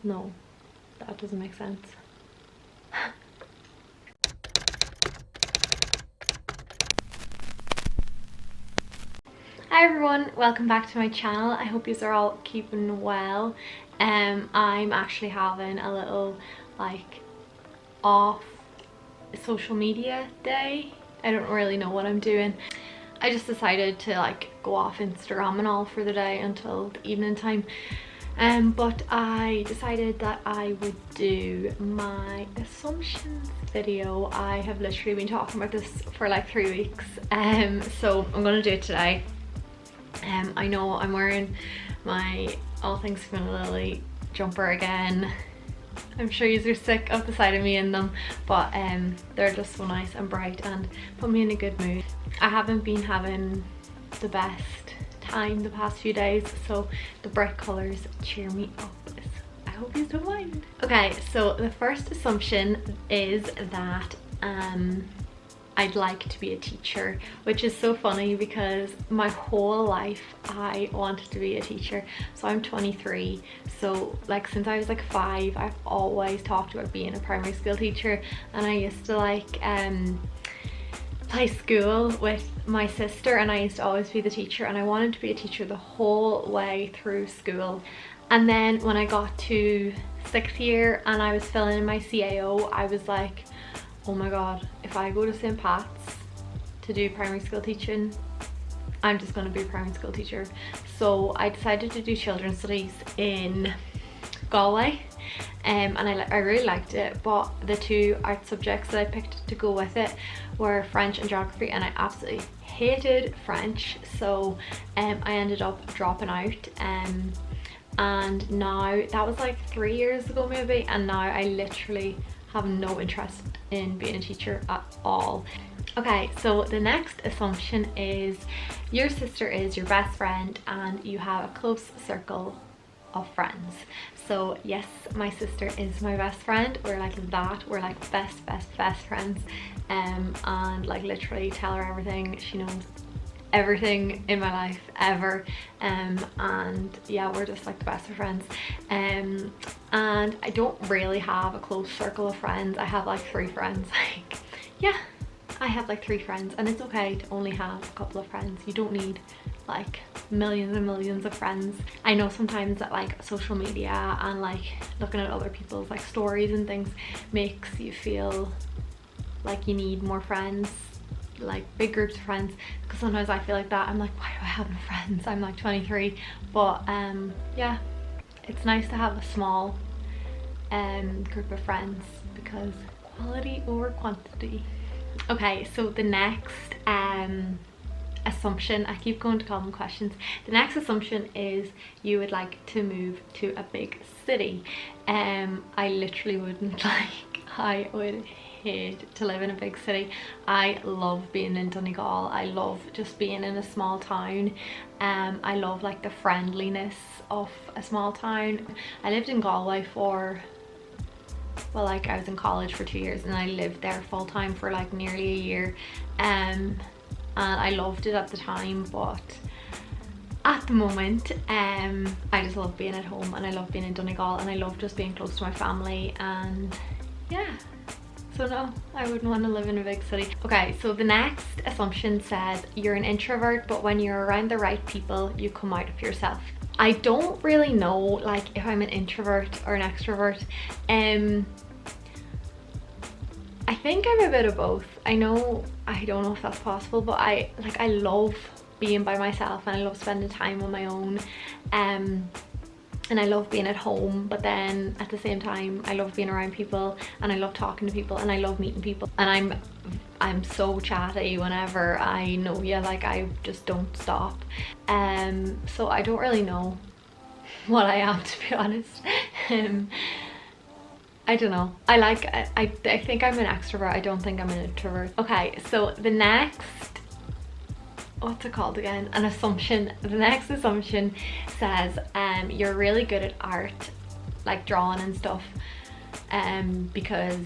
No, that doesn't make sense. Hi everyone, welcome back to my channel. I hope you are all keeping well. I'm actually having a little like off social media day. I don't really know what I'm doing. I just decided to like go off Instagram and all for the day until the evening time. But I decided that I would do my assumptions video. I have literally been talking about this for like 3 weeks. So I'm gonna do it today. I know I'm wearing my All Things Lily jumper again. I'm sure you're sick of the sight of me in them, but they're just so nice and bright and put me in a good mood. I haven't been having the best time the past few days, so the bright colours cheer me up. I hope you don't mind. Okay, so the first assumption is that I'd like to be a teacher, which is so funny because my whole life I wanted to be a teacher. So I'm 23, so like since I was like 5 I've always talked about being a primary school teacher, and I used to like play school with my sister and I used to always be the teacher, and I wanted to be a teacher the whole way through school. And then when I got to 6th year and I was filling in my CAO, I was like, oh my god, if I go to St. Pat's to do primary school teaching, I'm just going to be a primary school teacher. So I decided to do children's studies in Galway, and I really liked it, but the two art subjects that I picked to go with it were French and geography, and I absolutely hated French, so I ended up dropping out. And now, that was like 3 years ago maybe, and now I literally have no interest in being a teacher at all. Okay, so the next assumption is your sister is your best friend and you have a close circle of friends. So yes, my sister is my best friend. We're like that. We're like best friends, and like literally tell her everything. She knows everything in my life ever, and yeah, we're just like the best of friends. And I don't really have a close circle of friends. I have like 3 friends. Like, yeah, I have like 3 friends, and it's okay to only have a couple of friends. You don't need like millions and millions of friends. I know sometimes that like social media and like looking at other people's like stories and things makes you feel like you need more friends, like big groups of friends, because sometimes I feel like that. I'm like, why do I have no friends? I'm like 23, but yeah, it's nice to have a small group of friends because quality over quantity. Okay, so the next assumption, I keep going to call them questions. The next assumption is you would like to move to a big city. I literally wouldn't. Like, I would hate to live in a big city. I love being in Donegal. I love just being in a small town. I love like the friendliness of a small town. I lived in Galway for, well, like I was in college for 2 years and I lived there full time for like nearly a year, and I loved it at the time, but at the moment I just love being at home, and I love being in Donegal, and I love just being close to my family. And yeah, so no, I wouldn't want to live in a big city. Okay, so the next assumption says you're an introvert, but when you're around the right people you come out of yourself. I don't really know like if I'm an introvert or an extrovert. I think I'm a bit of both. I don't know if that's possible, but I love being by myself and I love spending time on my own, and I love being at home, but then at the same time I love being around people and I love talking to people and I love meeting people, and I'm so chatty whenever I know you. Like, I just don't stop. So I don't really know what I am, to be honest. I don't know. I think I'm an extrovert. I don't think I'm an introvert. Okay, so the next, what's it called again? An assumption. The next assumption says you're really good at art, like drawing and stuff, because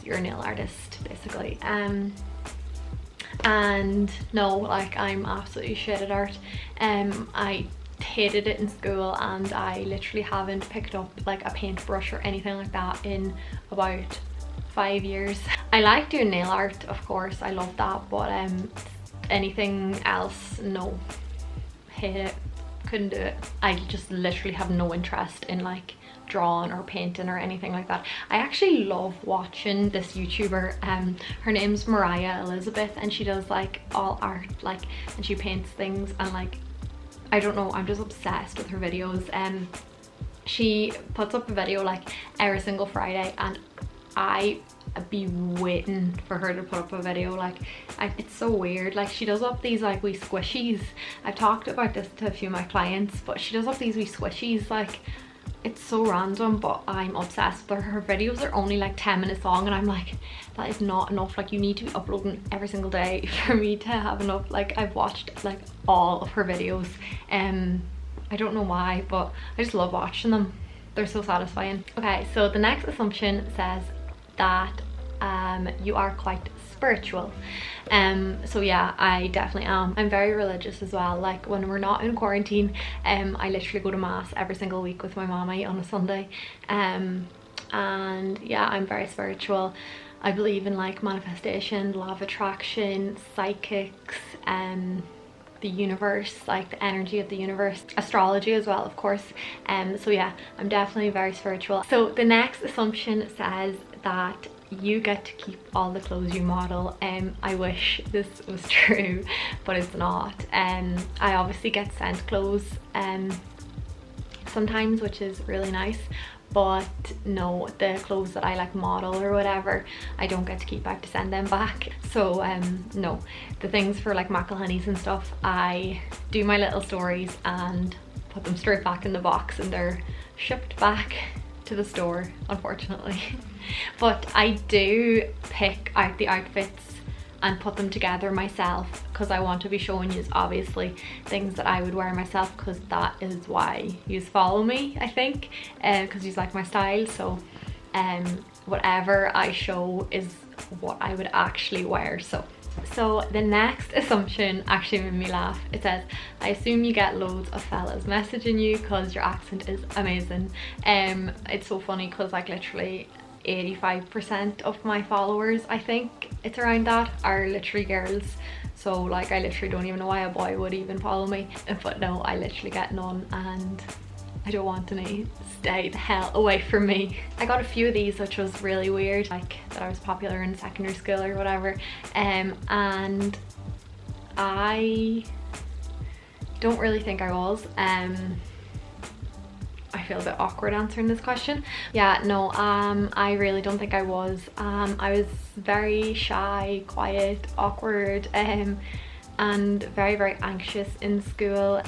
you're a nail artist basically. And no, like I'm absolutely shit at art. I hated it in school, and I literally haven't picked up like a paintbrush or anything like that in about 5 years. I like doing nail art, of course, I love that, but anything else, no, hate it, couldn't do it. I just literally have no interest in like drawing or painting or anything like that. I actually love watching this YouTuber, her name's Mariah Elizabeth, and she does like all art, like, and she paints things, and like, I don't know, I'm just obsessed with her videos. She puts up a video like every single Friday, and I be waiting for her to put up a video. Like, it's so weird, like she does up these like wee squishies. I've talked about this to a few of my clients, but she does up these wee squishies, like it's so random, but I'm obsessed with her. Her videos are only like 10 minutes long, and I'm like, that is not enough. Like, you need to be uploading every single day for me to have enough. Like, I've watched like all of her videos, I don't know why, but I just love watching them. They're so satisfying. Okay, so the next assumption says that you are quite spiritual. So yeah, I definitely am. I'm very religious as well. Like, when we're not in quarantine, I literally go to mass every single week with my mommy on a Sunday. And yeah, I'm very spiritual. I believe in like manifestation, law of attraction, psychics, the universe, like the energy of the universe, astrology as well, of course. So yeah, I'm definitely very spiritual. So the next assumption says that you get to keep all the clothes you model. I wish this was true, but it's not. I obviously get sent clothes sometimes, which is really nice, but no, the clothes that I like model or whatever, I don't get to keep. I have to send them back. So no, the things for like McElhenney's and stuff, I do my little stories and put them straight back in the box, and they're shipped back to the store, unfortunately. But I do pick out the outfits and put them together myself, because I want to be showing you obviously things that I would wear myself, because that is why you follow me, I think, because you like my style. So whatever I show is what I would actually wear. So the next assumption actually made me laugh. It says, I assume you get loads of fellas messaging you because your accent is amazing. It's so funny because like literally 85% of my followers, I think it's around that, are literally girls. So like, I literally don't even know why a boy would even follow me. But no, I literally get none, and I don't want any. Stay the hell away from me. I got a few of these, which was really weird, like that I was popular in secondary school or whatever, and I don't really think I was. I feel a bit awkward answering this question. Yeah, no, I really don't think I was. I was very shy, quiet, awkward, and very anxious in school.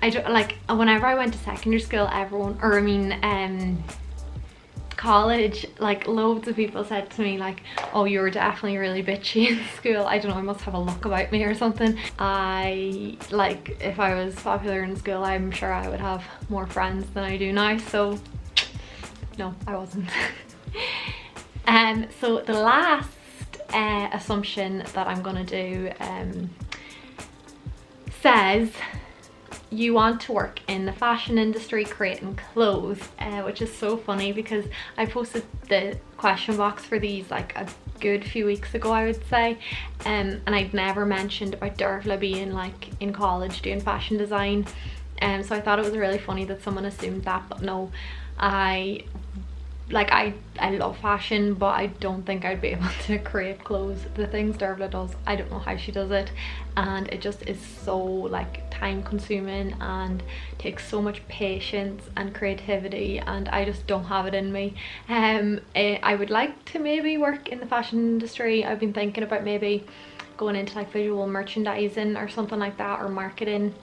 I don't like, whenever I went to secondary school, everyone, or I mean college, like loads of people said to me like, oh, you were definitely really bitchy in school. I don't know, I must have a look about me or something. I like, if I was popular in school, I'm sure I would have more friends than I do now. So no, I wasn't. So the last assumption that I'm gonna do says you want to work in the fashion industry creating clothes, which is so funny because I posted the question box for these like a good few weeks ago, I would say, and I'd never mentioned about Dervla being like in college doing fashion design, and so I thought it was really funny that someone assumed that. But no, I love fashion, but I don't think I'd be able to create clothes. The things Dervla does, I don't know how she does it, and it just is so like time consuming and takes so much patience and creativity, and I just don't have it in me. I would like to maybe work in the fashion industry. I've been thinking about maybe going into like visual merchandising or something like that, or marketing,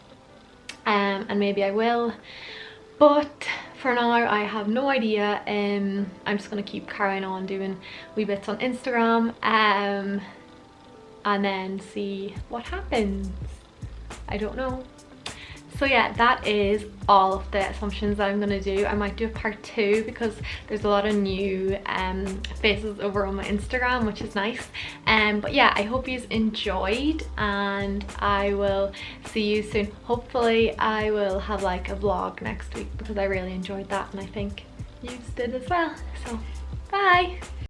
and maybe I will, but for now I have no idea. I'm just gonna keep carrying on doing wee bits on Instagram, and then see what happens. I don't know. So yeah, that is all of the assumptions that I'm gonna do. I might do a part 2 because there's a lot of new faces over on my Instagram, which is nice. But yeah, I hope you enjoyed, and I will see you soon. Hopefully I will have like a vlog next week because I really enjoyed that, and I think you did as well. So bye.